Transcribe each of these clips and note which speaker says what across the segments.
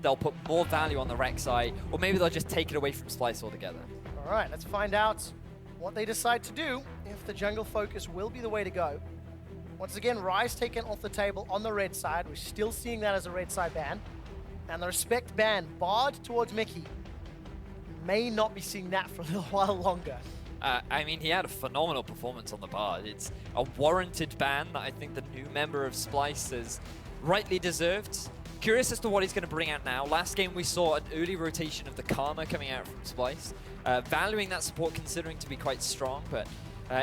Speaker 1: they'll put more value on the Rek'Sai, or maybe they'll just take it away from Splyce altogether.
Speaker 2: All right, let's find out what they decide to do, if the jungle focus will be the way to go. Once again, Ryze taken off the table on the red side. We're still seeing that as a red side ban. And the respect ban barred towards Mikyx. May not be seeing that for a little while longer.
Speaker 1: I mean, he had a phenomenal performance on the bar. It's a warranted ban that I think the new member of Splyce has rightly deserved. Curious as to what he's going to bring out now. Last game we saw an early rotation of the Karma coming out from Splyce. Valuing that support considering to be quite strong, but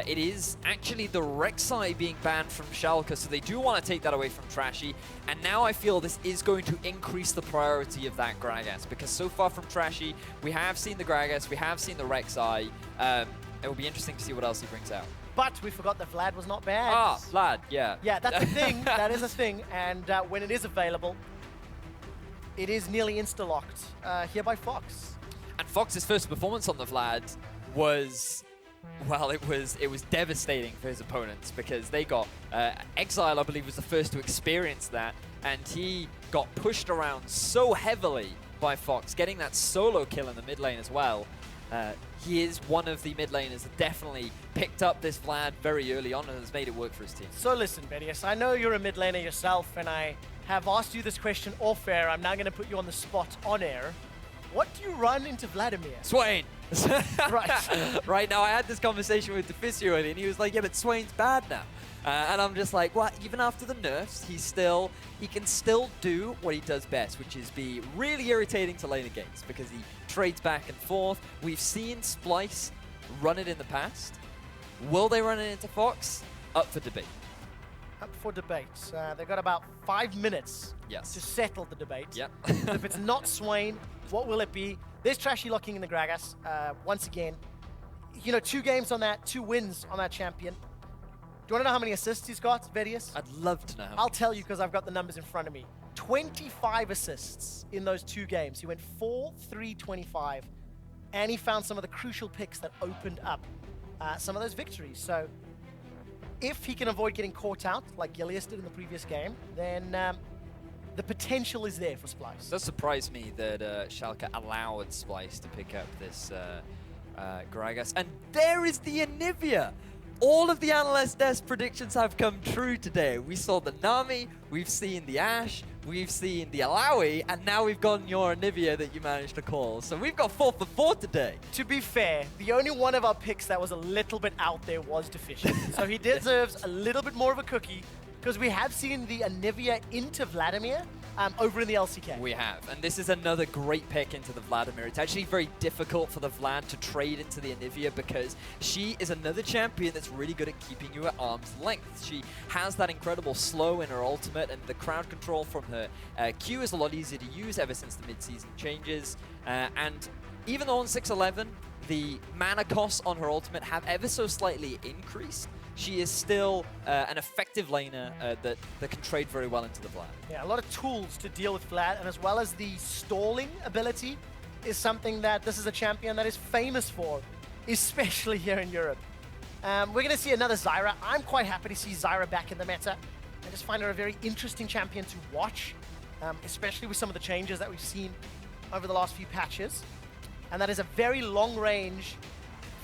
Speaker 1: it is actually the Rek'Sai being banned from Schalke, so they do want to take that away from Trashy. And now I feel this is going to increase the priority of that Gragas, because so far from Trashy, we have seen the Gragas, we have seen the Rek'Sai. It will be interesting to see what else he brings out.
Speaker 2: But we forgot that Vlad was not banned.
Speaker 1: Ah, Vlad, yeah.
Speaker 2: Yeah, that's a thing. That is a thing. And when it is available, it is nearly insta-locked here by Fox.
Speaker 1: And Fox's first performance on the Vlad was, well, it was devastating for his opponents, because they got Exile, I believe, was the first to experience that, and he got pushed around so heavily by Fox, getting that solo kill in the mid lane as well. He is one of the mid laners that definitely picked up this Vlad very early on and has made it work for his team.
Speaker 2: So listen, Vedius, I know you're a mid laner yourself, and I have asked you this question off air. I'm now going to put you on the spot on air. What do you run into Vladimir?
Speaker 1: Swain!
Speaker 2: Right.
Speaker 1: Right now, I had this conversation with the Fizz earlier, and he was like, yeah, but Swain's bad now. And I'm just like, well, even after the nerfs, he can still do what he does best, which is be really irritating to lane against, because he trades back and forth. We've seen Splyce run it in the past. Will they run it into Fox? Up for debate.
Speaker 2: Up for debate. They've got about 5 minutes to settle the debate.
Speaker 1: Yep.
Speaker 2: So if it's not Swain, what will it be? There's Trashy locking in the Gragas. Once again, you know, 2 games on that, 2 wins on that champion. Do you want to know how many assists he's got, Vedius?
Speaker 1: I'd love to know.
Speaker 2: I'll tell you, because I've got the numbers in front of me. 25 assists in those 2 games. He went 4-3-25, and he found some of the crucial picks that opened up some of those victories. So if he can avoid getting caught out, like Gilius did in the previous game, then the potential is there for Splyce.
Speaker 1: It does surprise me that Schalke allowed Splyce to pick up this Gragas. And there is the Anivia! All of the Analyst Desk predictions have come true today. We saw the Nami, we've seen the Ashe, we've seen the Alawi, and now we've gotten your Anivia that you managed to call. So we've got 4 for 4 today.
Speaker 2: To be fair, the only one of our picks that was a little bit out there was Deficient. So he deserves a little bit more of a cookie, because we have seen the Anivia into Vladimir over in the LCK.
Speaker 1: We have, and this is another great pick into the Vladimir. It's actually very difficult for the Vlad to trade into the Anivia, because she is another champion that's really good at keeping you at arm's length. She has that incredible slow in her ultimate, and the crowd control from her Q is a lot easier to use ever since the mid-season changes. And even though on 6-11, the mana costs on her ultimate have ever so slightly increased, she is still an effective laner that can trade very well into the Vlad.
Speaker 2: Yeah, a lot of tools to deal with Vlad, and as well as the stalling ability is something that this is a champion that is famous for, especially here in Europe. We're going to see another Zyra. I'm quite happy to see Zyra back in the meta. I just find her a very interesting champion to watch, especially with some of the changes that we've seen over the last few patches. And that is a very long-range,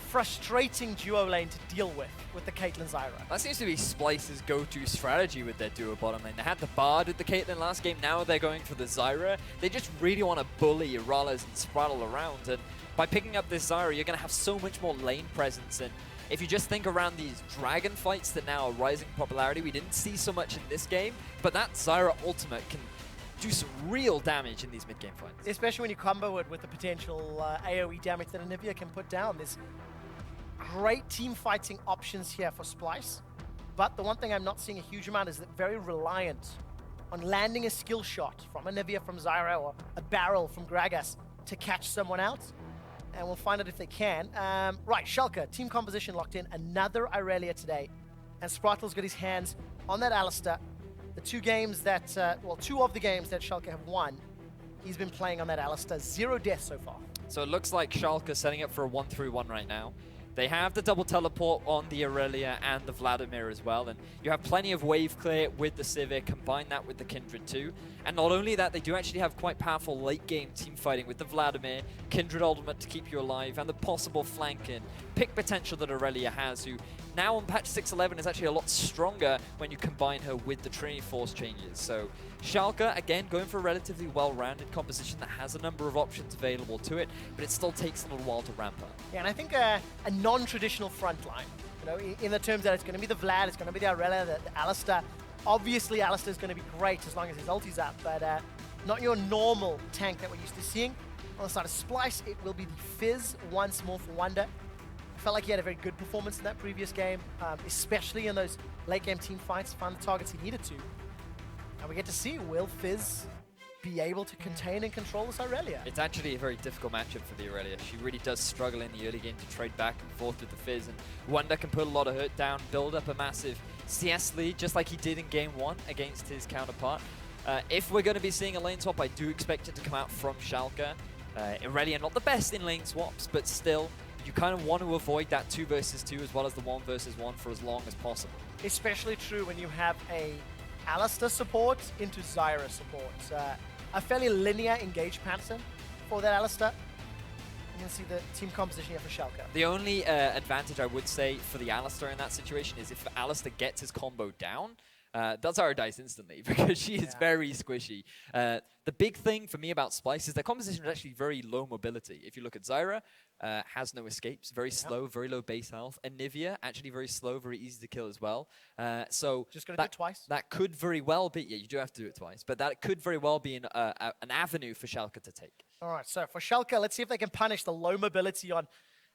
Speaker 2: frustrating duo lane to deal with the Caitlyn Zyra.
Speaker 1: That seems to be Splyce's go-to strategy with their duo bottom lane. They had the Bard with the Caitlyn last game, now they're going for the Zyra. They just really want to bully MrRallez and Sprattel around, and by picking up this Zyra, you're going to have so much more lane presence. And if you just think around these dragon fights that now are rising in popularity, we didn't see so much in this game, but that Zyra ultimate can do some real damage in these mid-game fights.
Speaker 2: Especially when you combo it with the potential AoE damage that Anivia can put down. There's great team fighting options here for Splyce, but the one thing I'm not seeing a huge amount is that very reliant on landing a skill shot from Anivia, from Zyra, or a barrel from Gragas to catch someone out, and we'll find out if they can. Right, Schalke, team composition locked in, another Irelia today, and Sprattel's got his hands on that Alistar. The 2 games that, well, 2 of the games that Schalke have won, he's been playing on that Alistar. 0 deaths so far.
Speaker 1: So it looks like Schalke setting up for a 1-3-1 right now. They have the double teleport on the Irelia and the Vladimir as well, and you have plenty of wave clear with the Sivir, combine that with the Kindred too. And not only that, they do actually have quite powerful late game team fighting with the Vladimir, Kindred ultimate to keep you alive, and the possible flank and pick potential that Irelia has, who now on patch 6.11 is actually a lot stronger when you combine her with the Trinity Force changes. So Schalke, again, going for a relatively well-rounded composition that has a number of options available to it, but it still takes a little while to ramp up.
Speaker 2: Yeah, and I think a non-traditional front line, you know, in the terms that it's going to be the Vlad, it's going to be the Irelia, the Alistar. Obviously, Alistar is going to be great as long as his ulti's up, but not your normal tank that we're used to seeing. On the side of Splyce, it will be the Fizz once more for Wunder. I felt like he had a very good performance in that previous game, especially in those late game team fights, found the targets he needed to. And we get to see, will Fizz be able to contain and control this Irelia?
Speaker 1: It's actually a very difficult matchup for the Irelia. She really does struggle in the early game to trade back and forth with the Fizz, and Wunder can put a lot of hurt down, build up a massive CS lead, just like he did in game 1 against his counterpart. If we're going to be seeing a lane swap, I do expect it to come out from Schalke. Irelia not the best in lane swaps, but still, you kind of want to avoid that 2 versus 2 as well as the 1 versus 1 for as long as possible. Especially
Speaker 2: true when you have a Alistar support into Zyra support. A fairly linear engage pattern for that Alistar. You can see the team composition here for Schalke.
Speaker 1: The only advantage I would say for the Alistar in that situation is if Alistar gets his combo down, that's Zyra dies instantly because she is very squishy. The big thing for me about Splyce is their composition is actually very low mobility. If you look at Zyra, has no escapes, very slow, very low base health. Anivia, actually very slow, very easy to kill as well. So
Speaker 2: just going to do it twice?
Speaker 1: That could very well be, yeah, you do have to do it twice, but that could very well be an avenue for Schalke to take.
Speaker 2: All right, so for Schalke, let's see if they can punish the low mobility on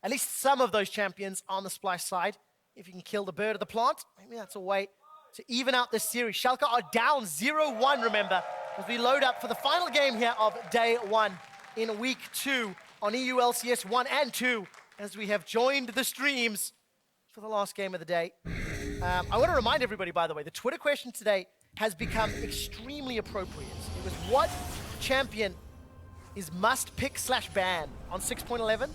Speaker 2: at least some of those champions on the Splyce side. If you can kill the bird of the plant, maybe that's a way to even out this series. Schalke are down 0-1, remember, as we load up for the final game here of day 1 in week 2 on EU LCS 1 and 2, as we have joined the streams for the last game of the day. I want to remind everybody, by the way, the Twitter question today has become extremely appropriate. It was what champion is must pick / ban on 6.11?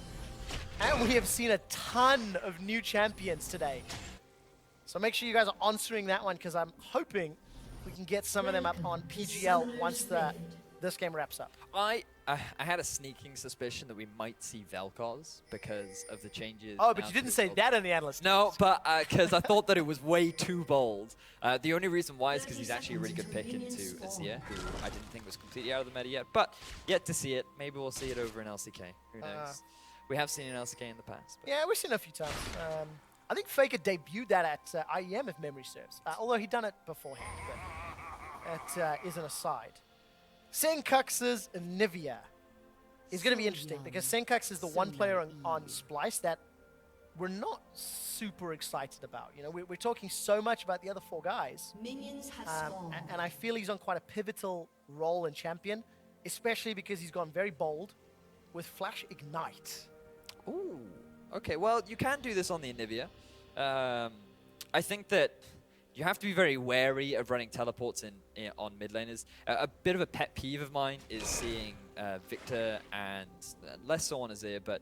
Speaker 2: And we have seen a ton of new champions today. So make sure you guys are answering that one, because I'm hoping we can get some of them up on PGL once this game wraps up.
Speaker 1: I had a sneaking suspicion that we might see Vel'Koz because of the changes.
Speaker 2: Oh, but you didn't say that in the analyst.
Speaker 1: No, but because I thought that it was way too bold. The only reason why is because he's actually a really good pick into Azir, who I didn't think was completely out of the meta yet. But yet to see it. Maybe we'll see it over in LCK. Who knows? We have seen it in LCK in the past.
Speaker 2: Yeah, we've seen it a few times. I think Faker debuted that at IEM, if memory serves. Although he'd done it beforehand, but that is an aside. Sencux's Anivia is going to be interesting, because Sencux is the one player on Splyce that we're not super excited about. You know, we're talking so much about the other 4 guys. And I feel he's on quite a pivotal role in champion, especially because he's gone very bold with Flash Ignite.
Speaker 1: Ooh. Okay, well, you can do this on the Anivia. I think that you have to be very wary of running teleports on mid laners. A bit of a pet peeve of mine is seeing Victor and less so on Azir, but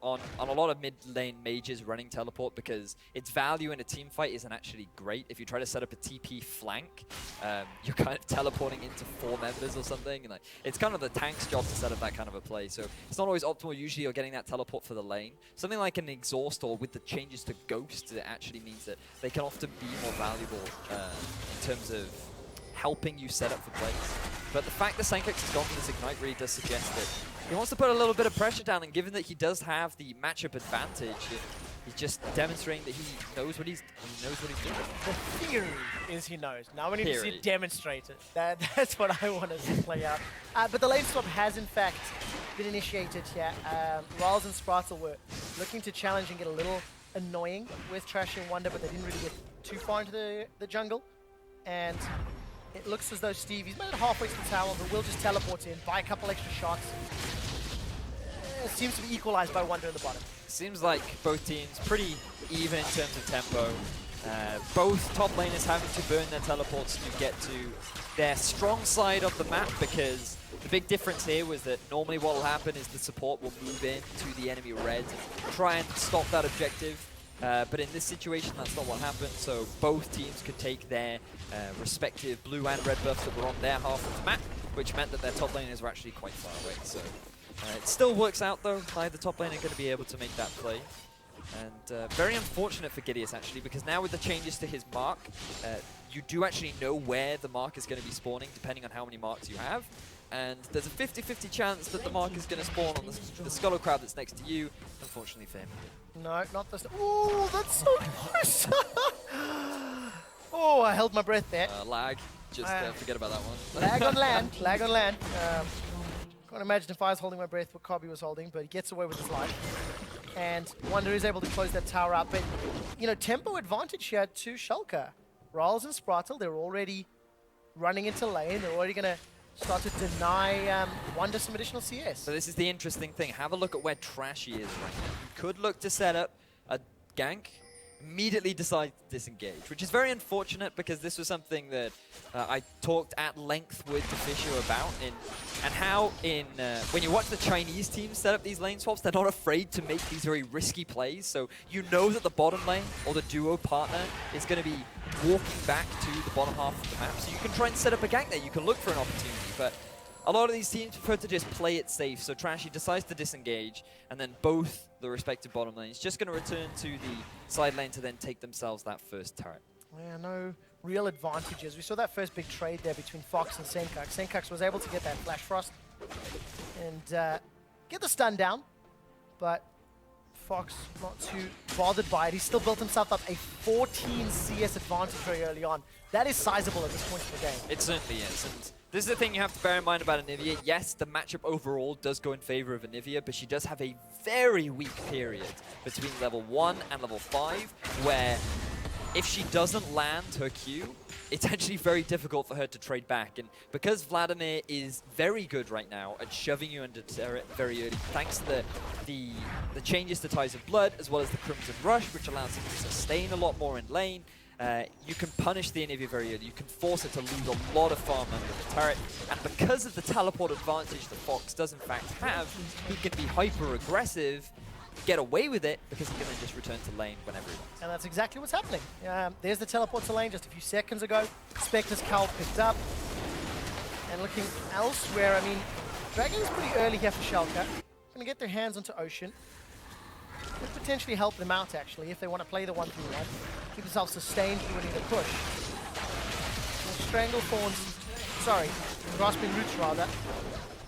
Speaker 1: on a lot of mid lane mages running teleport, because its value in a team fight isn't actually great. If you try to set up a TP flank, you're kind of teleporting into 4 members or something, and like it's kind of the tank's job to set up that kind of a play. So it's not always optimal. Usually you're getting that teleport for the lane. Something like an exhaust, or with the changes to Ghost, it actually means that they can often be more valuable in terms of helping you set up for plays. But the fact that Sencux has gone for this Ignite really does suggest that he wants to put a little bit of pressure down, and given that he does have the matchup advantage, he's just demonstrating that he knows what he's doing.
Speaker 2: The theory is he knows. Now we need to see it demonstrated. That's what I want to see play out. But the lane swap has in fact been initiated here. MrRallez and Sprattel were looking to challenge and get a little annoying with Trashy and Wunder, but they didn't really get too far into the jungle. And it looks as though Stevie's made it halfway to the tower, but will just teleport in, buy a couple extra shots. It seems to be equalized by Wunder in the bottom.
Speaker 1: Seems like both teams pretty even in terms of tempo. Both top laners having to burn their teleports to get to their strong side of the map, because the big difference here was that normally what will happen is the support will move in to the enemy red and try and stop that objective. But in this situation, that's not what happened, so both teams could take their respective blue and red buffs that were on their half of the map, which meant that their top laners were actually quite far away. So it still works out though, neither top laner going to be able to make that play. And very unfortunate for Gilius actually, because now with the changes to his mark, you do actually know where the mark is going to be spawning depending on how many marks you have. And there's a 50-50 chance that the mark is going to spawn on the Skull Crab that's next to you, unfortunately for him.
Speaker 2: No, not this. Oh, that's so close. Oh, I held my breath there.
Speaker 1: Lag. Just forget about that one.
Speaker 2: Lag on land. Lag on land. Can't imagine if I was holding my breath what Kobbe was holding, but he gets away with his life. And Wunder is able to close that tower out. But, you know, tempo advantage here to Schalke. MrRallez and Sprattel, they're already running into lane. They're already going to start to deny Wunder some additional CS.
Speaker 1: So this is the interesting thing. Have a look at where Trashy is right now. You could look to set up a gank, immediately decide to disengage, which is very unfortunate because this was something that I talked at length with the Fisher about, and how when you watch the Chinese teams set up these lane swaps, they're not afraid to make these very risky plays. So you know that the bottom lane or the duo partner is going to be walking back to the bottom half of the map, so you can try and set up a gank there. You can look for an opportunity, but a lot of these teams prefer to just play it safe. So Trashy decides to disengage, and then both the respective bottom lanes just going to return to the side lane to then take themselves that first turret.
Speaker 2: Yeah, no real advantages. We saw that first big trade there between Fox and Sencux. Sencux was able to get that Flash Frost and get the stun down, but Fox not too bothered by it. He still built himself up a 14 CS advantage very early on. That is sizable at this point in the game.
Speaker 1: It certainly is. And this is the thing you have to bear in mind about Anivia. Yes, the matchup overall does go in favor of Anivia, but she does have a very weak period between level 1 and level 5, where if she doesn't land her Q, it's actually very difficult for her to trade back. And because Vladimir is very good right now at shoving you into turret very early, thanks to the changes to Ties of Blood, as well as the Crimson Rush, which allows him to sustain a lot more in lane, you can punish the Anivia very early. You can force it to lose a lot of farm under the turret. And because of the teleport advantage that Fox does in fact have, he can be hyper-aggressive, get away with it, because he can then just return to lane whenever he wants.
Speaker 2: And that's exactly what's happening. There's the teleport to lane just a few seconds ago. Spectre's Cowl picked up. And looking elsewhere, I mean, Dragon is pretty early here for Schalke. Going to get their hands onto Ocean. Could potentially help them out, actually, if they want to play the 1-3-1. Keep themselves sustained during the push. Stranglethorns, Grasping Roots rather,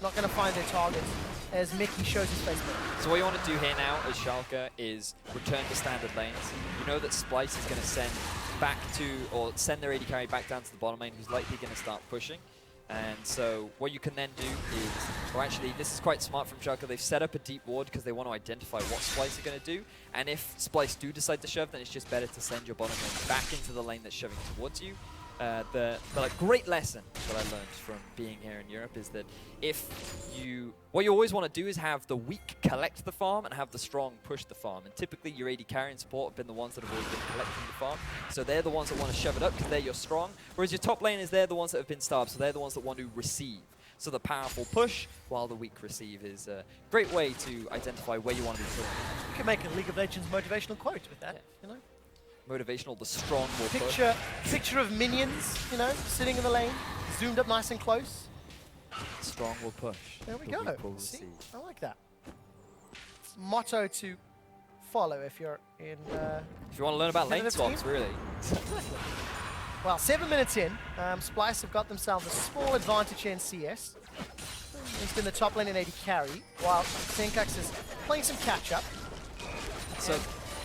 Speaker 2: not going to find their targets as Mikyx shows his face.
Speaker 1: So what you want to do here now as Schalke is return to standard lanes. You know that Splyce is going to send back to, or send their AD carry back down to the bottom lane, who's likely going to start pushing. And so what you can then do is, or actually this is quite smart from Schalke, they've set up a deep ward because they want to identify what Splyce are going to do. And if Splyce do decide to shove, then it's just better to send your bottom lane back into the lane that's shoving towards you. The great lesson that I learned from being here in Europe is that what you always want to do is have the weak collect the farm and have the strong push the farm. And typically your AD carry and support have been the ones that have always been collecting the farm. So they're the ones that want to shove it up because they're your strong. Whereas your top laners, they're the ones that have been starved. So they're the ones that want to receive. So the powerful push while the weak receive is a great way to identify where you want to be playing.
Speaker 2: You can make a League of Legends motivational quote with that, you know?
Speaker 1: Motivational, the strong will push.
Speaker 2: Picture of minions, you know, sitting in the lane, zoomed up nice and close.
Speaker 1: Strong will push.
Speaker 2: There we go. See, I like that. It's a motto to follow if you're in.
Speaker 1: If you want to learn about lane swaps, really.
Speaker 2: Well, 7 minutes in, Splyce have got themselves a small advantage here in CS. At least in the top lane in AD carry, while Sencux is playing some catch up.
Speaker 1: So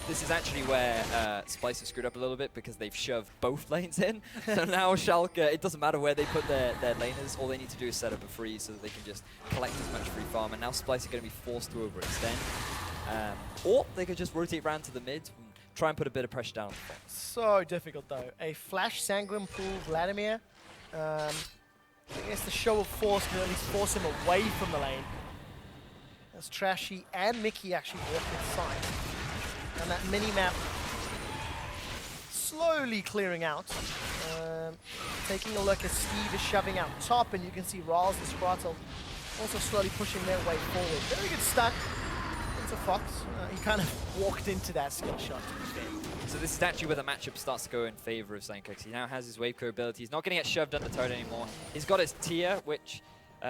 Speaker 1: this is actually where Splyce have screwed up a little bit because they've shoved both lanes in. So now Schalke, it doesn't matter where they put their laners, all they need to do is set up a freeze so that they can just collect as much free farm. And now Splyce are going to be forced to overextend. Or they could just rotate around to the mid and try and put a bit of pressure down on the front.
Speaker 2: So difficult though. A flash Sanguine pool Vladimir. I guess the show of force can at least force him away from the lane. As Trashy and Mikyx actually walk inside. And that mini-map slowly clearing out. Taking a look as Steve is shoving out top, and you can see MrRallez and Sprattel also slowly pushing their way forward. Very good stun into Fox. He kind of walked into that skill shot, to be fair.
Speaker 1: So this is actually where the matchup starts to go in favor of Sencux. He now has his wave clear ability. He's not going to get shoved under turret anymore. He's got his tier, which,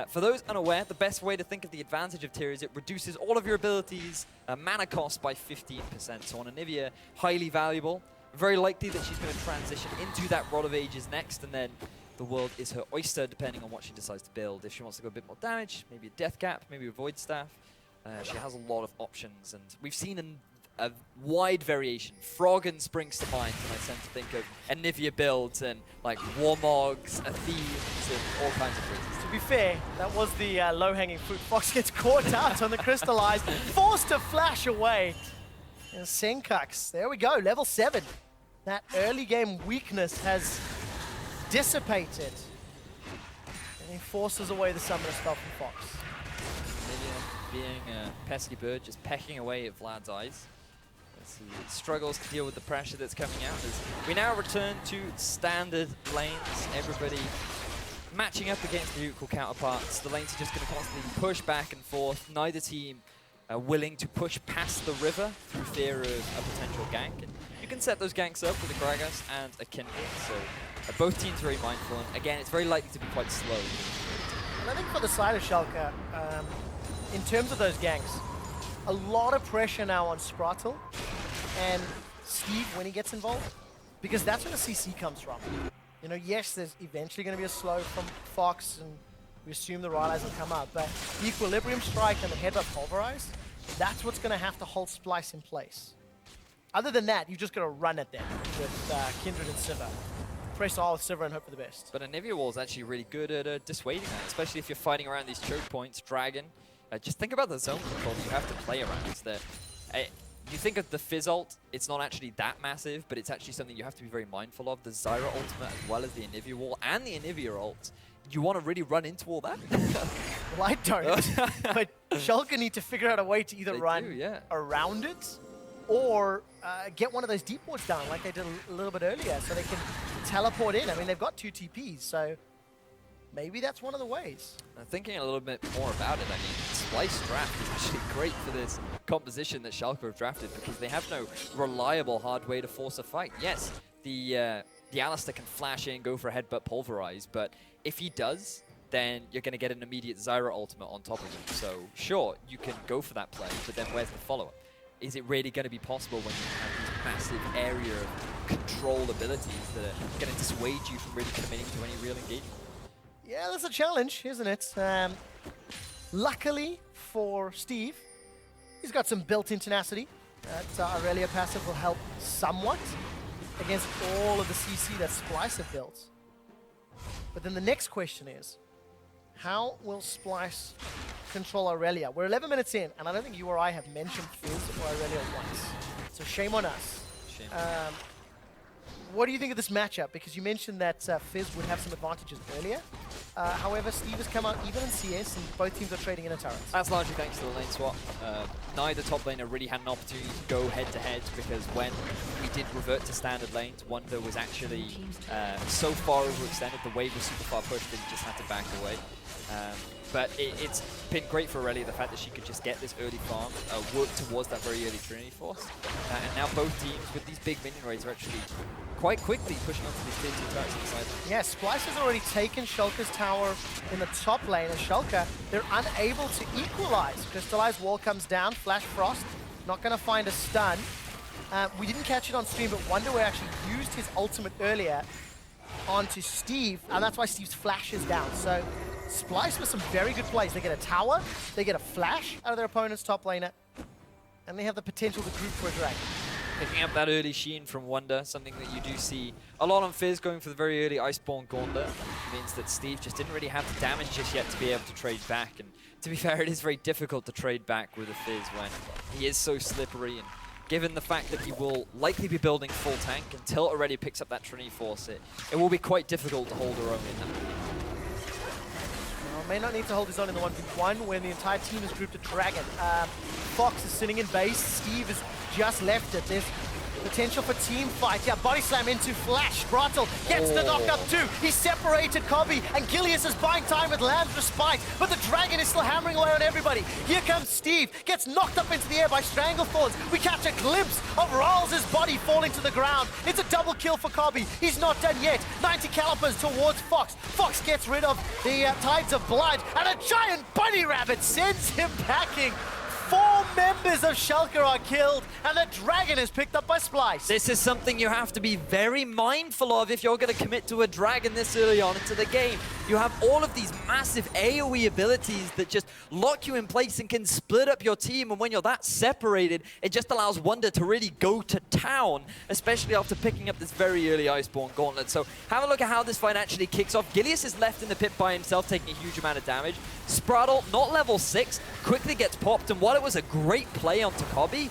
Speaker 1: for those unaware, the best way to think of the advantage of tier is it reduces all of your abilities' mana cost by 15%. So on Anivia, highly valuable. Very likely that she's going to transition into that Rod of Ages next, and then the world is her oyster, depending on what she decides to build. If she wants to go a bit more damage, maybe a Death Cap, maybe a Void Staff. She has a lot of options, and we've seen a wide variation. Froggen springs to mind when I tend to think of Anivia builds and like Warmogs, Athenes, and all kinds of reasons.
Speaker 2: To be fair, that was the low-hanging fruit. Fox gets caught out on the Crystallized, forced to flash away. And Sencux, there we go, level 7. That early game weakness has dissipated. And he forces away the Summoner Spell from Fox.
Speaker 1: Anivia being a pesky bird, just pecking away at Vlad's eyes. As he struggles to deal with the pressure that's coming out. As we now return to standard lanes. Everybody matching up against their equal counterparts. The lanes are just going to constantly push back and forth. Neither team willing to push past the river through fear of a potential gank. And you can set those ganks up with a Gragas and a Kindred, so both teams very mindful. And again, it's very likely to be quite slow.
Speaker 2: And I think for the side of Schalke, in terms of those ganks, a lot of pressure now on Sprattel and Steve when he gets involved, because that's where the CC comes from. You know, yes, there's eventually going to be a slow from Fox, and we assume the Rylai's will come out, but the Equilibrium Strike and the Headbutt Pulverize, that's what's going to have to hold Splyce in place. Other than that, you just got to run at them with Kindred and Sivir. Press all with Sivir and hope for the best.
Speaker 1: But Anivia Wall is actually really good at dissuading that, especially if you're fighting around these choke points, Dragon. Just think about the zone control that you have to play around. It's that, you think of the Fizz ult, it's not actually that massive, but it's actually something you have to be very mindful of. The Zyra ultimate as well as the Anivia Wall and the Anivia ult. You want to really run into all that?
Speaker 2: Well, I don't. But Schalke need to figure out a way to either run
Speaker 1: yeah.
Speaker 2: around it or get one of those deep wards down like they did a little bit earlier so they can teleport in. I mean, they've got 2 TPs, so maybe that's one of the ways.
Speaker 1: Thinking a little bit more about it, I mean, Splyce draft is actually great for this composition that Schalke have drafted because they have no reliable hard way to force a fight. Yes, the Alistar can flash in, go for a headbutt pulverize, but if he does, then you're going to get an immediate Zyra ultimate on top of him. So sure, you can go for that play, but then where's the follow-up? Is it really going to be possible when you have these massive area of control abilities that are going to dissuade you from really committing to any real engagement?
Speaker 2: Yeah, that's a challenge, isn't it? Luckily for Steve, he's got some built-in tenacity. That Irelia passive will help somewhat against all of the CC that Splyce have built. But then the next question is, how will Splyce control Irelia? We're 11 minutes in, and I don't think you or I have mentioned Fizz or Irelia once. So shame on us.
Speaker 1: Shame.
Speaker 2: What do you think of this matchup? Because you mentioned that Fizz would have some advantages earlier. However, Steve has come out even in CS, and both teams are trading in a turret.
Speaker 1: That's largely thanks to the lane swap. Neither top laner really had an opportunity to go head-to-head because when we did revert to standard lanes, Wunder was actually so far overextended, the wave was super far pushed that he just had to back away. But it's been great for Irelia, the fact that she could just get this early farm, work towards that very early Trinity Force. And now both teams, with these big minion raids, are actually quite quickly pushing onto these tier 2 turrets on the side.
Speaker 2: Yeah, Splyce has already taken Schalke's tower in the top lane, and Schalke, they're unable to equalize. Crystallized Wall comes down, Flash Frost, not going to find a stun. We didn't catch it on stream, but Wunder actually used his ultimate earlier onto Steve, and that's why Steve's flash is down. So Splyce with some very good plays. They get a tower, they get a flash out of their opponent's top laner, and they have the potential to group for a dragon.
Speaker 1: Picking up that early sheen from Wunder, something that you do see a lot on Fizz, going for the very early Iceborne Gauntlet, means that Steve just didn't really have the damage just yet to be able to trade back. And to be fair, it is very difficult to trade back with a Fizz when he is so slippery. And given the fact that he will likely be building full tank until already picks up that Trinity Force, it will be quite difficult to hold her own in that.
Speaker 2: Well, may not need to hold his own in the 1v1 when the entire team is grouped a dragon. Fox is sitting in base. Steve has just left it. There's Potential for team fight. Yeah, body slam into Flash. Sprattel gets the knockup too. He separated Kobbe, and Gilius is buying time with Lamb's respite, but the Dragon is still hammering away on everybody. Here comes Steve, gets knocked up into the air by Stranglethorns. We catch a glimpse of MrRallez' body falling to the ground. It's a double kill for Kobbe. He's not done yet. 90 calipers towards Fox. Fox gets rid of the Tides of Blood, and a giant bunny rabbit sends him packing. 4 members of Schalke are killed, and the Dragon is picked up by Splyce.
Speaker 1: This is something you have to be very mindful of if you're going to commit to a Dragon this early on into the game. You have all of these massive AoE abilities that just lock you in place and can split up your team, and when you're that separated, it just allows Wunder to really go to town, especially after picking up this very early Iceborne Gauntlet. So have a look at how this fight actually kicks off. Gilius is left in the pit by himself, taking a huge amount of damage. Sprattel, not level 6, quickly gets popped, and while it was a great play onto Kobbe,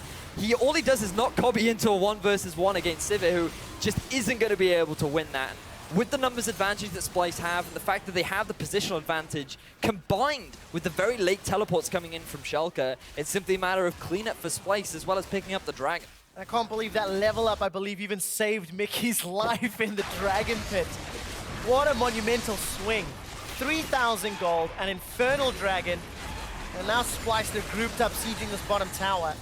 Speaker 1: all he does is knock Kobbe into a 1v1 against Sivir, who just isn't going to be able to win that. With the numbers advantage that Splyce have, and the fact that they have the positional advantage, combined with the very late teleports coming in from Schalke, it's simply a matter of cleanup for Splyce, as well as picking up the Dragon.
Speaker 2: I can't believe that level up, I believe, even saved Mikyx's life in the Dragon Pit. What a monumental swing. 3,000 gold, an Infernal Dragon, and now Splyce, they're grouped up, sieging this bottom tower.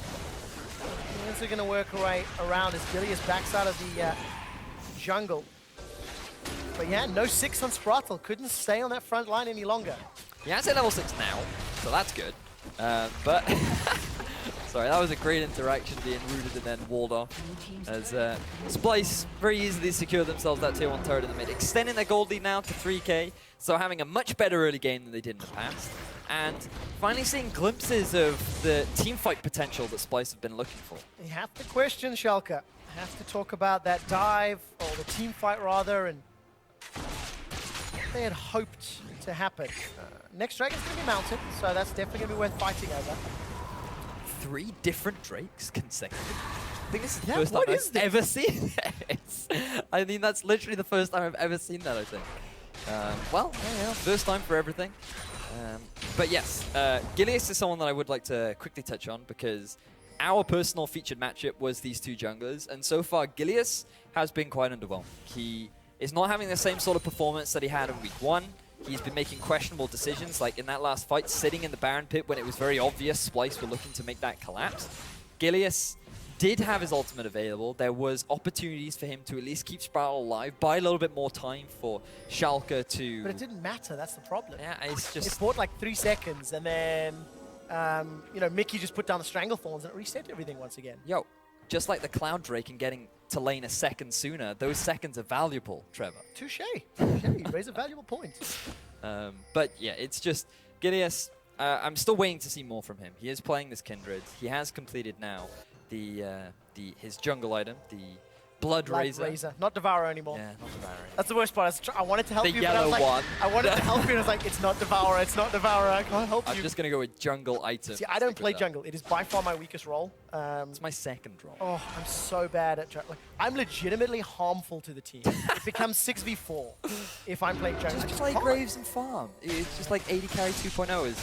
Speaker 2: Things are going to work right around as Gilius backs out of the jungle. But yeah, no 6 on Sprattel. Couldn't stay on that front line any longer.
Speaker 1: He has at level 6 now, so that's good. But sorry, that was a great interaction being rooted and then walled off. As Splyce very easily secure themselves that tier 1 turret in the mid, extending their gold lead now to 3k, so having a much better early game than they did in the past. And finally seeing glimpses of the team fight potential that Splyce have been looking for.
Speaker 2: You have to question Schalke. Have to talk about that dive, or the team fight rather, and they had hoped to happen. Next Dragon's going to be mounted, so that's definitely going to be worth fighting over.
Speaker 1: 3 different Drakes consecutively. I think this is the
Speaker 2: Yeah,
Speaker 1: first time
Speaker 2: what is
Speaker 1: I've
Speaker 2: this?
Speaker 1: ever seen this. I mean, that's literally the first time I've ever seen that, I think. Well, yeah, first time for everything. But yes, Gilius is someone that I would like to quickly touch on, because our personal featured matchup was these 2 junglers, and so far Gilius has been quite underwhelming. He is not having the same sort of performance that he had in week 1. He's been making questionable decisions, like in that last fight, sitting in the Baron pit when it was very obvious Splyce were looking to make that collapse. Gilius did have his ultimate available. There was opportunities for him to at least keep Sprattel alive, buy a little bit more time for Schalke to...
Speaker 2: But it didn't matter, that's the problem.
Speaker 1: Yeah, it's just...
Speaker 2: It bought like 3 seconds, and then, you know, Mikyx just put down the Stranglethorns, and it reset everything once again.
Speaker 1: Yo, just like the Cloud Drake and getting to lane a second sooner, those seconds are valuable, Trevor.
Speaker 2: Touche. You raise a valuable point.
Speaker 1: But yeah, it's just Gilius. I'm still waiting to see more from him. He is playing this Kindred. He has completed now his jungle item, the Blood Razor.
Speaker 2: Not Devourer anymore.
Speaker 1: Yeah, not Devourer.
Speaker 2: That's the worst part. I wanted to help
Speaker 1: The
Speaker 2: you, but I was like,
Speaker 1: yellow one.
Speaker 2: I wanted to help you, and I was like, it's not Devourer, it's not Devourer, I can't help you.
Speaker 1: I'm just going to go with jungle item.
Speaker 2: See, I don't play jungle. It is by far my weakest role.
Speaker 1: It's my second role.
Speaker 2: Oh, I'm so bad at jungle. Like, I'm legitimately harmful to the team. It becomes 6v4 if I'm playing jungle.
Speaker 1: Just play Graves and farm. It's just like AD carry 2.0 is...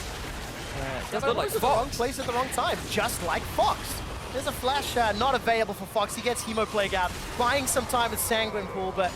Speaker 2: But
Speaker 1: not like
Speaker 2: at the
Speaker 1: Fox.
Speaker 2: wrong place at the wrong time, just like Fox. There's a flash not available for Fox. He gets Hemo Plague out, buying some time with Sanguine Pool, but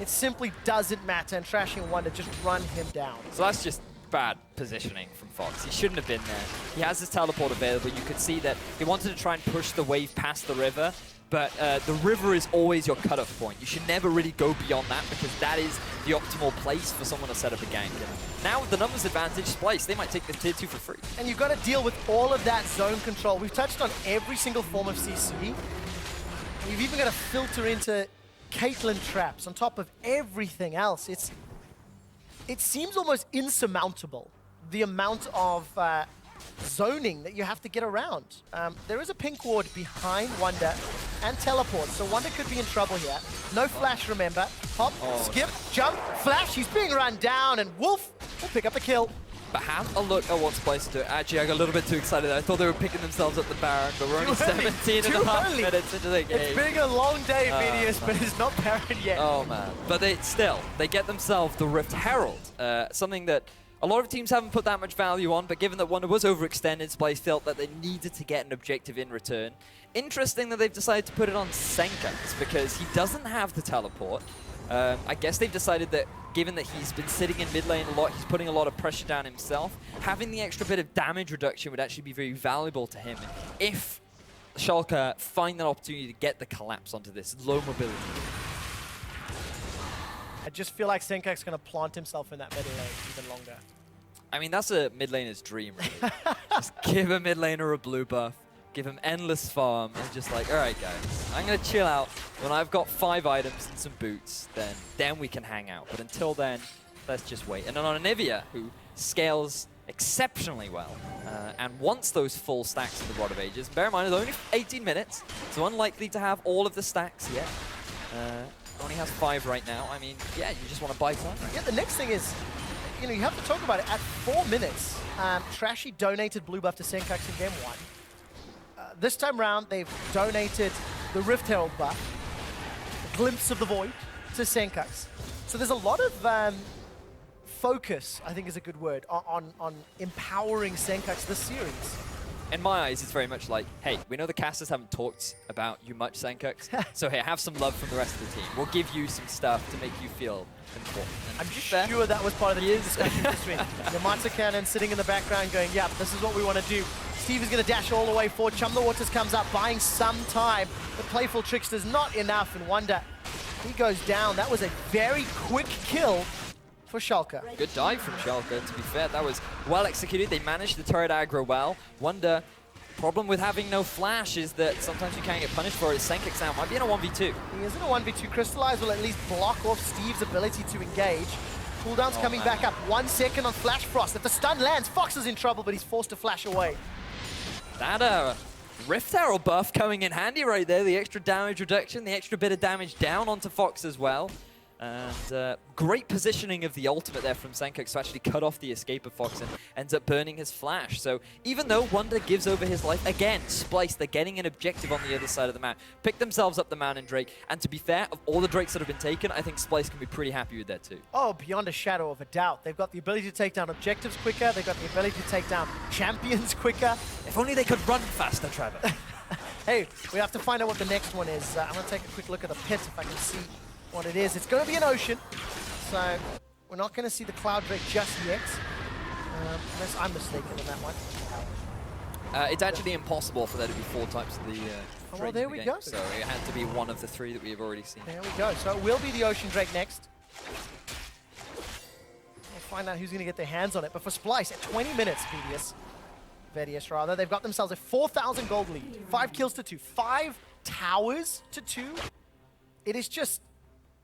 Speaker 2: it simply doesn't matter, and Trashy and Wunder just run him down.
Speaker 1: So that's just bad positioning from Fox. He shouldn't have been there. He has his teleport available. You could see that he wanted to try and push the wave past the river, but the river is always your cutoff point. You should never really go beyond that, because that is the optimal place for someone to set up a gank. And now with the numbers advantage, Splyce, they might take the tier 2 for free.
Speaker 2: And you've got to deal with all of that zone control. We've touched on every single form of CC. You've even got to filter into Caitlyn traps on top of everything else. It seems almost insurmountable, the amount of zoning that you have to get around. There is a pink ward behind Wunder and teleport, so Wunder could be in trouble here. No flash, remember. Hop, skip, jump, flash. He's being run down, and Wolf will pick up a kill.
Speaker 1: But have a look at what Splyce are doing. Actually, I got a little bit too excited there. I thought they were picking themselves up the Baron, but we're only 17 and a half minutes into the game.
Speaker 2: It's been a long day, Vedius, but it's not Baron yet.
Speaker 1: Oh, man. But they get themselves the Rift Herald, something that a lot of teams haven't put that much value on, but given that Wunder was overextended, Splyce felt that they needed to get an objective in return. Interesting that they've decided to put it on Sencux because he doesn't have the teleport. I guess they've decided that given that he's been sitting in mid lane a lot, he's putting a lot of pressure down himself, having the extra bit of damage reduction would actually be very valuable to him if Schalke find that opportunity to get the collapse onto this low mobility.
Speaker 2: I just feel like Sencux is going to plant himself in that mid lane even longer.
Speaker 1: I mean, that's a mid laner's dream, really. Just give a mid laner a blue buff, give him endless farm, and just like, all right, guys, I'm going to chill out. When I've got 5 items and some boots, then we can hang out. But until then, let's just wait. And then on Anivia, who scales exceptionally well and wants those full stacks of the Rod of Ages. Bear in mind, it's only 18 minutes, so unlikely to have all of the stacks yet. Only has 5 right now. I mean, yeah, you just want to buy time.
Speaker 2: Yeah, the next thing is, you know, you have to talk about it. At 4 minutes, Trashy donated blue buff to Sencux in game 1. This time round, they've donated the Rift Herald buff, a glimpse of the void, to Sencux. So there's a lot of focus, I think is a good word, on empowering Sencux this series.
Speaker 1: In my eyes, it's very much like, hey, we know the casters haven't talked about you much, Sencux, so here, have some love from the rest of the team. We'll give you some stuff to make you feel important. And
Speaker 2: I'm sure that was part of the discussion between Yamato Cannon sitting in the background going, yeah, this is what we want to do. Steve is going to dash all the way forward. Chum the Waters comes up, buying some time. The Playful Trickster's not enough, and Wunder, he goes down. That was a very quick kill for Schalke.
Speaker 1: Good dive from Schalke, to be fair. That was well executed. They managed the turret aggro well. Wunder, problem with having no flash is that sometimes you can't get punished for it. Sencux now might be in a 1v2.
Speaker 2: He is in a 1v2. Crystallize will at least block off Steve's ability to engage. Cooldown's coming back up. 1 second on Flash Frost. If the stun lands, Fox is in trouble, but he's forced to flash away.
Speaker 1: That Rift Herald buff coming in handy right there. The extra damage reduction, the extra bit of damage down onto Fox as well. And great positioning of the ultimate there from Sencux to actually cut off the escape of Fox and ends up burning his flash. So even though Wunder gives over his life, again, Splyce, they're getting an objective on the other side of the map. Pick themselves up the man and Drake. And to be fair, of all the Drakes that have been taken, I think Splyce can be pretty happy with that too.
Speaker 2: Oh, beyond a shadow of a doubt. They've got the ability to take down objectives quicker. They've got the ability to take down champions quicker.
Speaker 1: If only they could run faster, Trevor.
Speaker 2: Hey, we have to find out what the next one is. I'm going to take a quick look at the pit if I can see what it is. It's going to be an ocean, so we're not going to see the Cloud Drake just yet, unless I'm mistaken on that one.
Speaker 1: It's actually impossible for there to be 4 types of the
Speaker 2: oh, well, there we go.
Speaker 1: So it had to be one of the 3 that we have already seen.
Speaker 2: There we go. So it will be the Ocean Drake next. We'll find out who's going to get their hands on it. But for Splyce, at 20 minutes, Vedius rather, they've got themselves a 4,000 gold lead. 5 kills to 2. 5 towers to 2. It is just...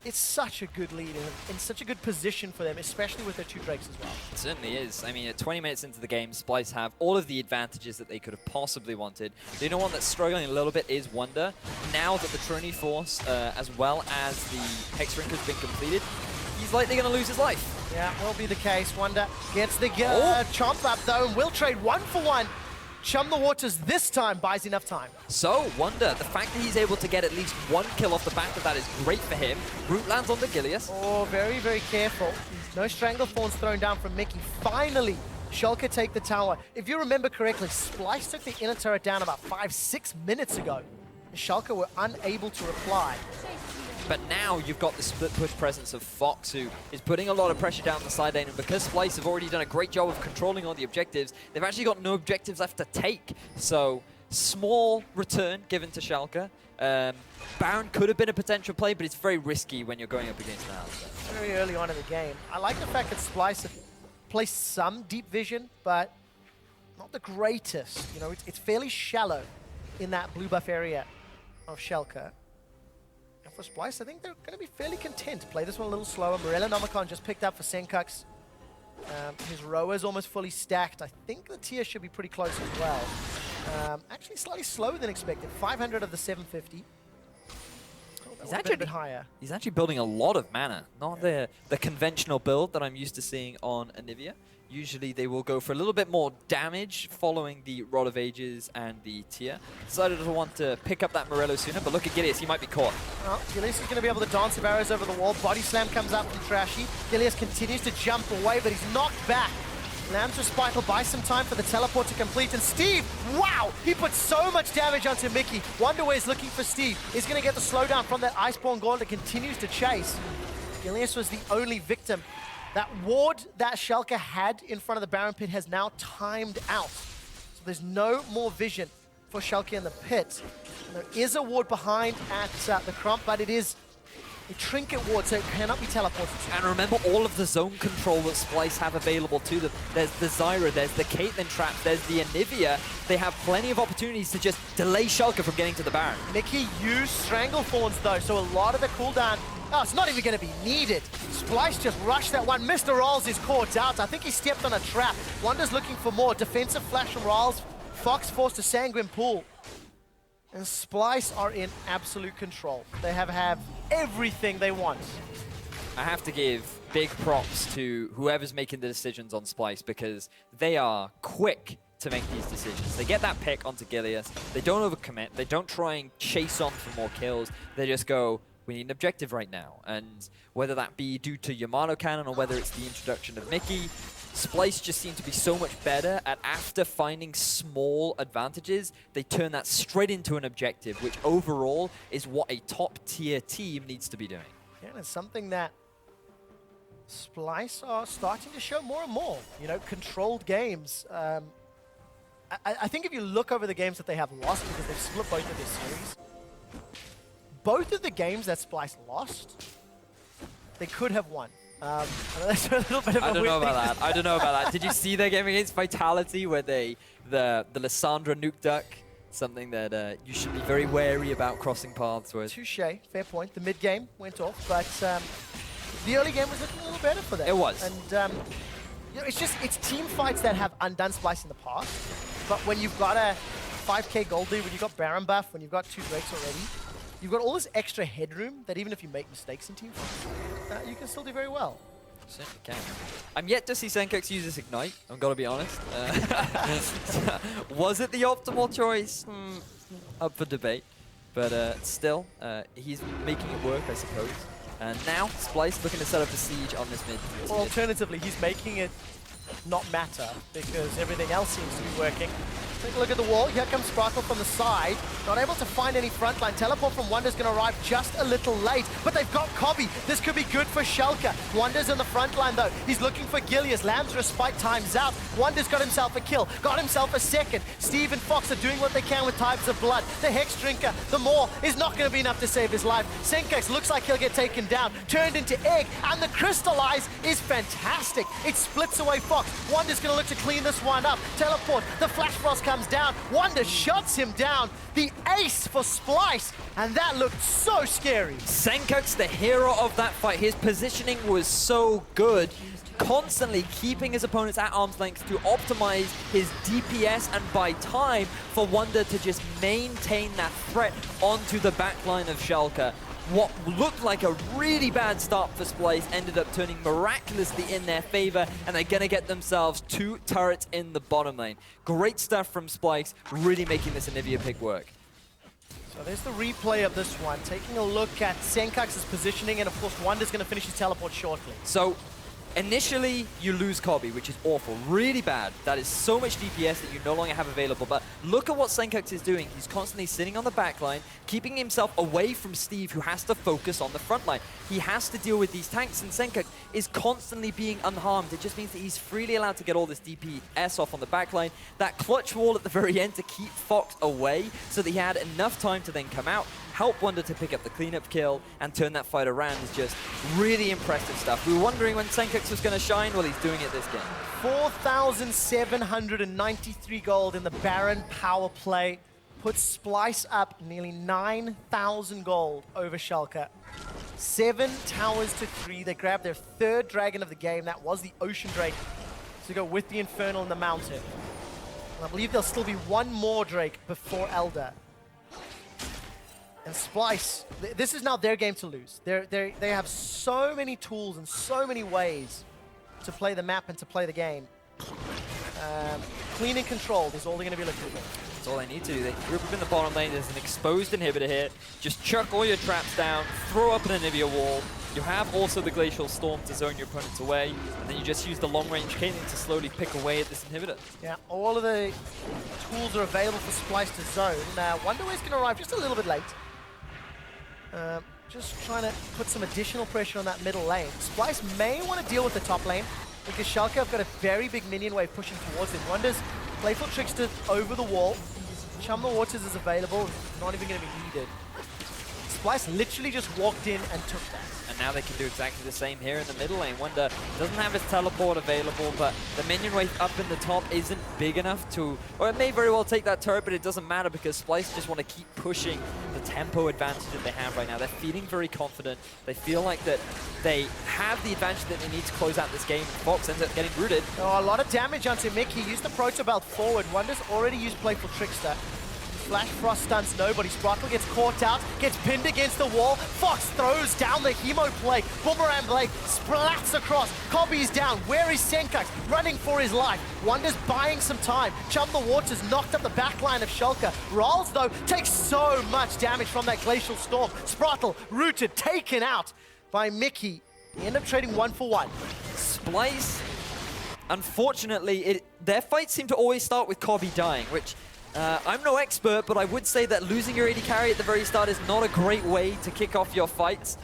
Speaker 2: It's such a good lead and in such a good position for them, especially with their 2 Drakes as well.
Speaker 1: It certainly is. I mean, at 20 minutes into the game, Splyce have all of the advantages that they could have possibly wanted. The only one that's struggling a little bit is Wunder. Now that the Trinity Force, as well as the Hex Ring has been completed, he's likely going to lose his life.
Speaker 2: Yeah, will be the case. Wunder gets the chomp up though and will trade 1 for 1. Chum the Waters this time buys enough time.
Speaker 1: So, Wunder, the fact that he's able to get at least 1 kill off the back of that is great for him. Root lands on the Gilius.
Speaker 2: Oh, very, very careful. No Stranglethorns thrown down from Mikyx. Finally, Schalke take the tower. If you remember correctly, Splyce took the inner turret down about 5-6 minutes ago. Schalke were unable to reply.
Speaker 1: But now you've got the split push presence of Fox, who is putting a lot of pressure down the side lane, and because Splyce have already done a great job of controlling all the objectives, they've actually got no objectives left to take. So, small return given to Schalke. Baron could have been a potential play, but it's very risky when you're going up against the Alistar.
Speaker 2: Very early on in the game. I like the fact that Splyce have placed some deep vision, but not the greatest. You know, it's fairly shallow in that blue buff area of Schalke. For Splyce, I think they're going to be fairly content to play this one a little slower. Morellonomicon just picked up for Sencux. His row is almost fully stacked. I think the tier should be pretty close as well. Actually, slightly slower than expected. 500 of the 750. He's actually a bit higher.
Speaker 1: He's actually building a lot of mana, not the conventional build that I'm used to seeing on Anivia. Usually they will go for a little bit more damage following the Rod of Ages and the tier. Decided to want to pick up that Morello sooner, but look at Gilius, he might be caught.
Speaker 2: Well, Gilius is going to be able to dance the arrows over the wall. Body slam comes up from Trashy. Gilius continues to jump away, but he's knocked back Lambs with Sprattel buys some time for the teleport to complete, and Steve, wow! He put so much damage onto Mikyx. Wunder is looking for Steve. He's going to get the slowdown from that Iceborne Gauntlet that continues to chase. Gilius was the only victim. That ward that Schalke had in front of the Baron pit has now timed out. So there's no more vision for Schalke in the pit. And there is a ward behind at the Crump, but it is a trinket ward, so it cannot be teleported to.
Speaker 1: And remember all of the zone control that Splyce have available to them. There's the Zyra, there's the Caitlyn trap, there's the Anivia. They have plenty of opportunities to just delay Schalke from getting to the Baron.
Speaker 2: Mikyx used Stranglethorns though, so a lot of the cooldown, it's not even going to be needed. Splyce just rushed that one. MrRallez is caught out. I think he stepped on a trap. Wunder's looking for more. Defensive flash from Rallez. Fox forced a Sanguine Pool. And Splyce are in absolute control. They have everything they want.
Speaker 1: I have to give big props to whoever's making the decisions on Splyce, because they are quick to make these decisions. They get that pick onto Gilius. They don't overcommit. They don't try and chase on for more kills. They just go, we need an objective right now. And whether that be due to Yamano Cannon or whether it's the introduction of Mikyx, Splyce just seem to be so much better at, after finding small advantages, they turn that straight into an objective, which overall is what a top-tier team needs to be doing.
Speaker 2: Yeah, and it's something that Splyce are starting to show more and more. You know, controlled games. I think if you look over the games that they have lost, because they've split both of their series, both of the games that Splyce lost, they could have won. That's a little bit of
Speaker 1: I don't know about that. I don't know about that. Did you see their game against Vitality where the Lissandra nuke duck? Something that you should be very wary about crossing paths with.
Speaker 2: Touche, fair point. The mid game went off, but the early game was looking a little better for them.
Speaker 1: It was.
Speaker 2: And you know, it's team fights that have undone Splyce in the past. But when you've got a 5k gold lead, when you've got Baron buff, when you've got 2 Drakes already, you've got all this extra headroom that even if you make mistakes in team fights, you can still do very well.
Speaker 1: Certainly can. I'm yet to see Sencux use this Ignite, I'm gonna be honest. Was it the optimal choice? Up for debate. But still, he's making it work, I suppose. And now, Splyce looking to set up a siege on this mid.
Speaker 2: Or alternatively, he's making it not matter because everything else seems to be working. Take a look at the wall. Here comes Sprattel from the side. Not able to find any frontline. Teleport from Wunder's going to arrive just a little late. But they've got Kobbe. This could be good for Schalke. Wunder's in the front line, though. He's looking for Gilius. Lamb's respite times out. Wunder's got himself a kill. Got himself a second. Steve and Fox are doing what they can with Tides of Blood. The Hex Drinker, the Maw, is not going to be enough to save his life. Sencux looks like he'll get taken down. Turned into Egg. And the Crystallize is fantastic. It splits away Fox. Wunder's going to look to clean this one up. Teleport. The Flash Frost comes down. Wunder shuts him down. The ace for Splyce, and that looked so scary.
Speaker 1: Sencux, the hero of that fight, his positioning was so good, constantly keeping his opponents at arm's length to optimize his DPS and buy time for Wunder to just maintain that threat onto the backline of Schalke. What looked like a really bad start for Splyce ended up turning miraculously in their favor, and they're going to get themselves 2 turrets in the bottom lane. Great stuff from Splyce, really making this Anivia pick work.
Speaker 2: So there's the replay of this one, taking a look at Sencux's positioning, and of course Wunder's going to finish his teleport shortly.
Speaker 1: So initially, you lose Kobbe, which is awful, really bad. That is so much DPS that you no longer have available. But look at what Sencux is doing. He's constantly sitting on the back line, keeping himself away from Steve, who has to focus on the front line. He has to deal with these tanks, and Sencux is constantly being unharmed. It just means that he's freely allowed to get all this DPS off on the back line. That clutch wall at the very end to keep Fox away so that he had enough time to then come out, help Wunder to pick up the cleanup kill, and turn that fight around is just really impressive stuff. We were wondering when Sencux was going to shine. Well, he's doing it this game.
Speaker 2: 4,793 gold in the Baron power play. Puts Splyce up nearly 9,000 gold over Schalke. 7 towers to 3. They grabbed their 3rd dragon of the game. That was the Ocean Drake to go with the Infernal and the Mountain. And I believe there'll still be 1 more Drake before Elder. And Splyce, this is now their game to lose. They have so many tools and so many ways to play the map and to play the game. Clean and controlled is all they're going to be looking for.
Speaker 1: That's all they need to do. They group up in the bottom lane. There's an exposed inhibitor here. Just chuck all your traps down, throw up an Anivia wall, You have also the Glacial Storm to zone your opponents away, and then you just use the long-range Caitlyn to slowly pick away at this inhibitor.
Speaker 2: Yeah, all of the tools are available for Splyce to zone. Wunder is going to arrive just a little bit late. Just trying to put some additional pressure on that middle lane. Splyce may want to deal with the top lane, because Schalke have got a very big minion wave pushing towards him. Wunder's Playful Trickster over the wall. Chum the Waters is available, not even going to be needed. Splyce literally just walked in and took that.
Speaker 1: And now they can do exactly the same here in the middle lane. Wunder doesn't have his teleport available, but the minion wave up in the top isn't big enough to, or it may very well take that turret, but it doesn't matter because Splyce just want to keep pushing the tempo advantage that they have right now. They're feeling very confident. They feel like that they have the advantage that they need to close out this game. Fox ends up getting rooted.
Speaker 2: Oh, a lot of damage onto Mikyx. He used the Proto Belt forward. Wunder's already used Playful Trickster. Flash Frost stuns nobody. Sprattel gets caught out, gets pinned against the wall. Fox throws down the Hemo play. Boomerang blade splats across. Kobbe's down. Where is Sencux? Running for his life. Wunder's buying some time. Chum the Waters knocked up the backline of Schalke. MrRallez, though, takes so much damage from that Glacial Storm. Sprattel rooted, taken out by Mikyx. They end up trading 1 for 1.
Speaker 1: Splyce, unfortunately, their fights seem to always start with Kobbe dying, which I'm no expert, but I would say that losing your AD carry at the very start is not a great way to kick off your fights.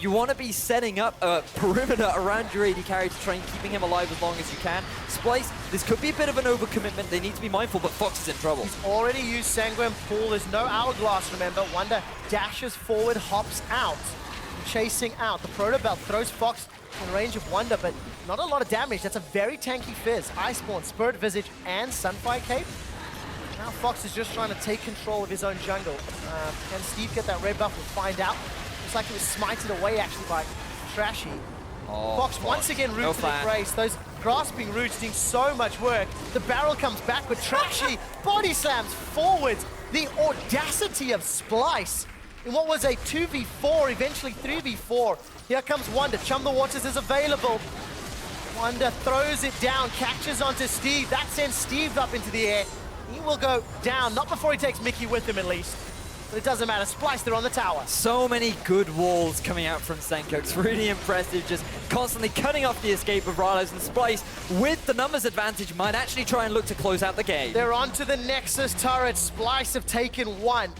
Speaker 1: You want to be setting up a perimeter around your AD carry to try and keeping him alive as long as you can. Splyce, this could be a bit of an overcommitment. They need to be mindful, but Fox is in trouble.
Speaker 2: He's already used Sanguine Pool. There's no Hourglass, remember. Wunder dashes forward, hops out, chasing out. The Proto Belt throws Fox in range of Wunder, but not a lot of damage. That's a very tanky Fizz. Iceborne, Spirit Visage, and Senpai Cape. Now Fox is just trying to take control of his own jungle. Can Steve get that red buff? We'll find out. Looks like it was smited away actually by Trashy.
Speaker 1: Oh,
Speaker 2: Fox once again roots to embrace. Those grasping roots doing so much work. The barrel comes back with Trashy. Body slams forwards. The audacity of Splyce in what was a 2v4, eventually 3v4. Here comes Wunder. Chum the Waters is available. Wunder throws it down, catches onto Steve. That sends Steve up into the air. He will go down, not before he takes Mikyx with him at least. But it doesn't matter, Splyce, they're on the tower.
Speaker 1: So many good walls coming out from Sencux, really impressive, just constantly cutting off the escape of MrRallez, and Splyce, with the numbers advantage, might actually try and look to close out the game.
Speaker 2: They're onto the Nexus turret. Splyce have taken one.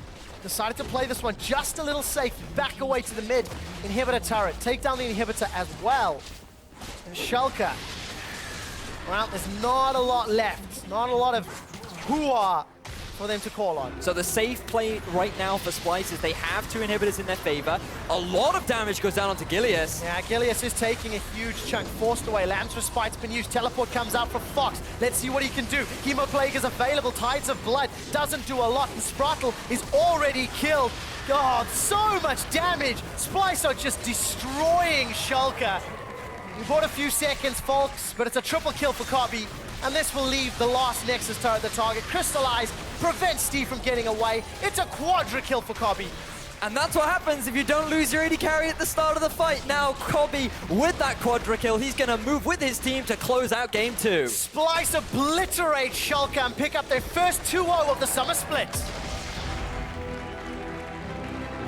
Speaker 2: Decided to play this one just a little safe, back away to the mid inhibitor turret, take down the inhibitor as well. And Schalke, well, there's not a lot left, not a lot of hoo-ah for them to call on.
Speaker 1: So the safe play right now for Splyce is they have 2 inhibitors in their favor. A lot of damage goes down onto Gilius.
Speaker 2: Yeah, Gilius is taking a huge chunk, forced away. Lamb's Respite's been used. Teleport comes out from Fox. Let's see what he can do. Hemoplague is available. Tides of Blood doesn't do a lot, and Sprattel is already killed. God, so much damage. Splyce are just destroying Schalke. We bought a few seconds, folks, but it's a triple kill for Kobbe. And this will leave the last Nexus turret the target. Crystallize, prevents Steve from getting away. It's a quadra kill for Kobbe.
Speaker 1: And that's what happens if you don't lose your AD carry at the start of the fight. Now Kobbe, with that quadra kill, he's going to move with his team to close out game 2.
Speaker 2: Splyce obliterate Schalke and pick up their first 2-0 of the summer split.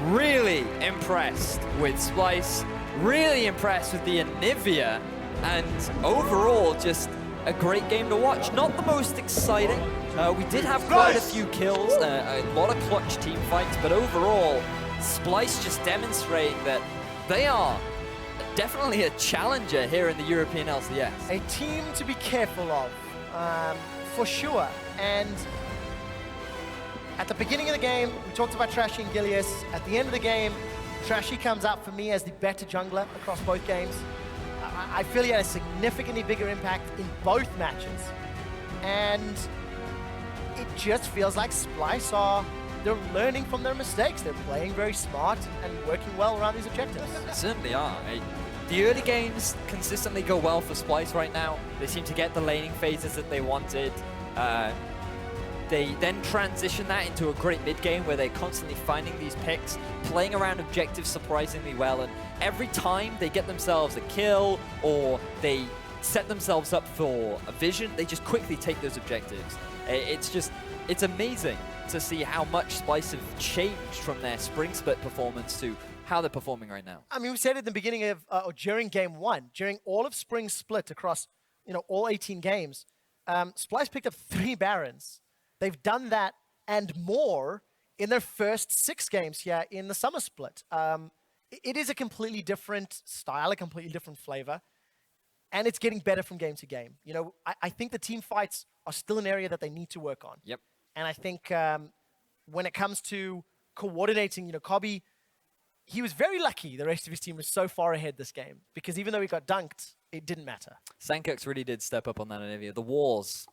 Speaker 1: Really impressed with Splyce. Really impressed with the Anivia. And overall, just a great game to watch. Not the most exciting. We did have quite a few kills, a lot of clutch team fights, but overall, Splyce just demonstrating that they are definitely a challenger here in the European LCS.
Speaker 2: A team to be careful of, for sure. And at the beginning of the game, we talked about Trashy and Gilius. At the end of the game, Trashy comes out for me as the better jungler across both games. I feel he had a significantly bigger impact in both matches. And it just feels like Splyce they're learning from their mistakes. They're playing very smart and working well around these objectives.
Speaker 1: They certainly are. The early games consistently go well for Splyce right now. They seem to get the laning phases that they wanted. They then transition that into a great mid-game where they're constantly finding these picks, playing around objectives surprisingly well, and every time they get themselves a kill or they set themselves up for a vision, they just quickly take those objectives. It's amazing to see how much Splyce have changed from their spring split performance to how they're performing right now.
Speaker 2: I mean, we said at the beginning of, or during game 1, during all of Spring's split across, all 18 games, Splyce picked up 3 Barons. They've done that and more in their first 6 games here in the summer split. It is a completely different style, a completely different flavor, and it's getting better from game to game. I think the team fights are still an area that they need to work on.
Speaker 1: Yep.
Speaker 2: And I think when it comes to coordinating, Kobbe, he was very lucky the rest of his team was so far ahead this game, because even though he got dunked, it didn't matter.
Speaker 1: Sencux really did step up on that Anivia. The wars,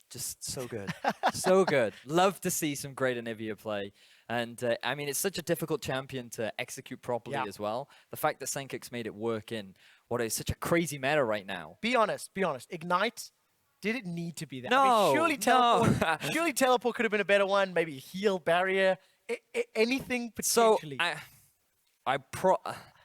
Speaker 1: just so good. So good. Love to see some great Anivia play. And, I mean, it's such a difficult champion to execute properly as well. The fact that Sencux made it work in what is such a crazy meta right now.
Speaker 2: Be honest. Ignite, did it need to be that?
Speaker 1: No,
Speaker 2: I mean, surely teleport could have been a better one. Maybe heal, barrier, anything potentially.
Speaker 1: So,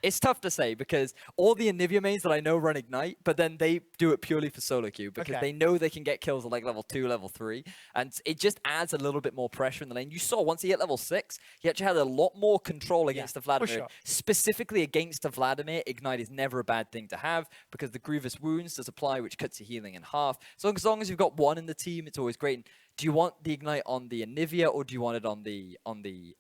Speaker 1: it's tough to say because all the Anivia mains that I know run Ignite, but then they do it purely for solo queue because they know they can get kills at like level 2, level 3, and it just adds a little bit more pressure in the lane. You saw once he hit level 6, he actually had a lot more control against the Vladimir.
Speaker 2: Sure.
Speaker 1: Specifically against the Vladimir, Ignite is never a bad thing to have because the Grievous Wounds does apply, which cuts your healing in half. So as long as you've got one in the team, it's always great. Do you want the Ignite on the Anivia or do you want it on the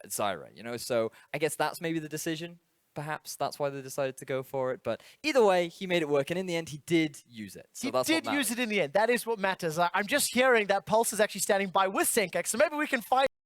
Speaker 1: Zyra? So I guess that's maybe the decision. Perhaps that's why they decided to go for it. But either way, he made it work. And in the end, he did use it. So
Speaker 2: he did use it in the end. That is what matters. I'm just hearing that Pulse is actually standing by with Sencux. So maybe we can find